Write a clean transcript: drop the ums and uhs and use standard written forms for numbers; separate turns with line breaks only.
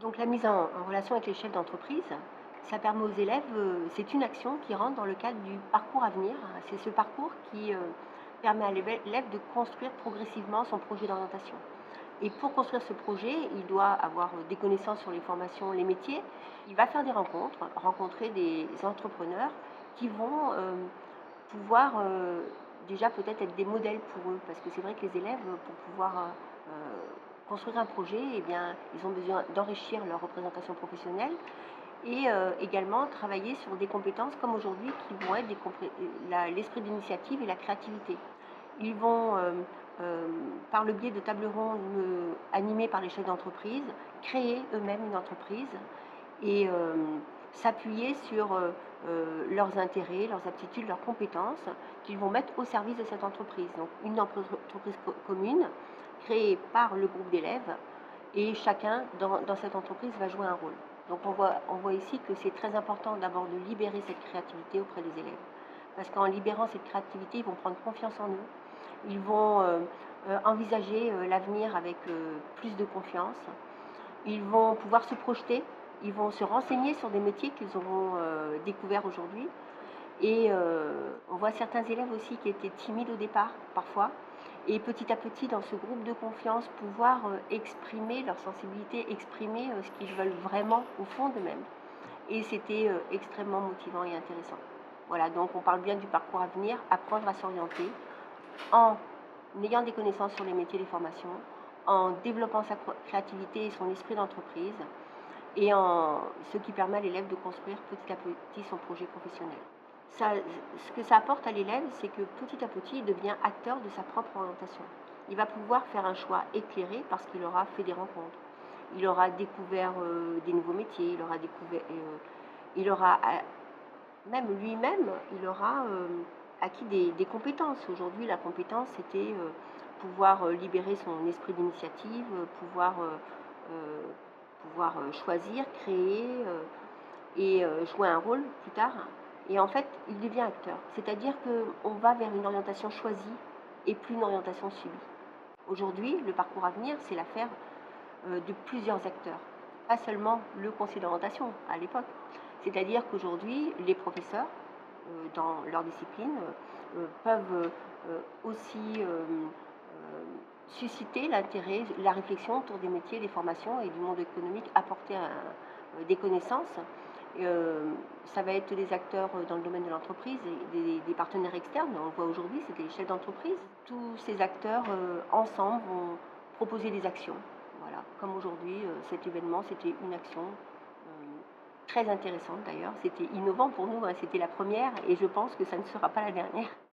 Donc la mise en relation avec les chefs d'entreprise, ça permet aux élèves, c'est une action qui rentre dans le cadre du parcours à venir. C'est ce parcours qui permet à l'élève de construire progressivement son projet d'orientation. Et pour construire ce projet, il doit avoir des connaissances sur les formations, les métiers. Il va faire des rencontres, rencontrer des entrepreneurs qui vont pouvoir déjà peut-être être des modèles pour eux. Parce que c'est vrai que les élèves, pour pouvoir construire un projet, eh bien, ils ont besoin d'enrichir leur représentation professionnelle et également travailler sur des compétences comme aujourd'hui qui vont être l'esprit d'initiative et la créativité. Ils vont, par le biais de tables rondes animées par les chefs d'entreprise, créer eux-mêmes une entreprise et s'appuyer sur leurs intérêts, leurs aptitudes, leurs compétences qu'ils vont mettre au service de cette entreprise. Donc une entreprise commune créée par le groupe d'élèves et chacun dans cette entreprise va jouer un rôle. Donc on voit ici que c'est très important d'abord de libérer cette créativité auprès des élèves. Parce qu'en libérant cette créativité, ils vont prendre confiance en eux, ils vont envisager l'avenir avec plus de confiance, ils vont pouvoir se projeter, ils vont se renseigner sur des métiers qu'ils auront découverts aujourd'hui. Et on voit certains élèves aussi qui étaient timides au départ, parfois, et petit à petit, dans ce groupe de confiance, pouvoir exprimer leur sensibilité, exprimer ce qu'ils veulent vraiment au fond d'eux-mêmes. Et c'était extrêmement motivant et intéressant. Voilà, donc on parle bien du parcours à venir, apprendre à s'orienter en ayant des connaissances sur les métiers et les formations, en développant sa créativité et son esprit d'entreprise, et ce qui permet à l'élève de construire petit à petit son projet professionnel. Ce que ça apporte à l'élève, c'est que petit à petit, il devient acteur de sa propre orientation. Il va pouvoir faire un choix éclairé parce qu'il aura fait des rencontres. Il aura découvert des nouveaux métiers, il aura même lui-même, il aura acquis des compétences. Aujourd'hui, la compétence, c'était pouvoir libérer son esprit d'initiative, pouvoir choisir, créer et jouer un rôle plus tard. Et en fait, il devient acteur. C'est-à-dire qu'on va vers une orientation choisie et plus une orientation subie. Aujourd'hui, le parcours à venir, c'est l'affaire de plusieurs acteurs. Pas seulement le conseil d'orientation à l'époque. C'est-à-dire qu'aujourd'hui, les professeurs, dans leur discipline, peuvent aussi susciter l'intérêt, la réflexion autour des métiers, des formations et du monde économique, apporter des connaissances. Ça va être des acteurs dans le domaine de l'entreprise et des partenaires externes. On le voit aujourd'hui, c'est des chefs d'entreprise. Tous ces acteurs ensemble vont proposer des actions. Voilà. Comme aujourd'hui, cet événement, c'était une action très intéressante d'ailleurs. C'était innovant pour nous, hein. C'était la première et je pense que ça ne sera pas la dernière.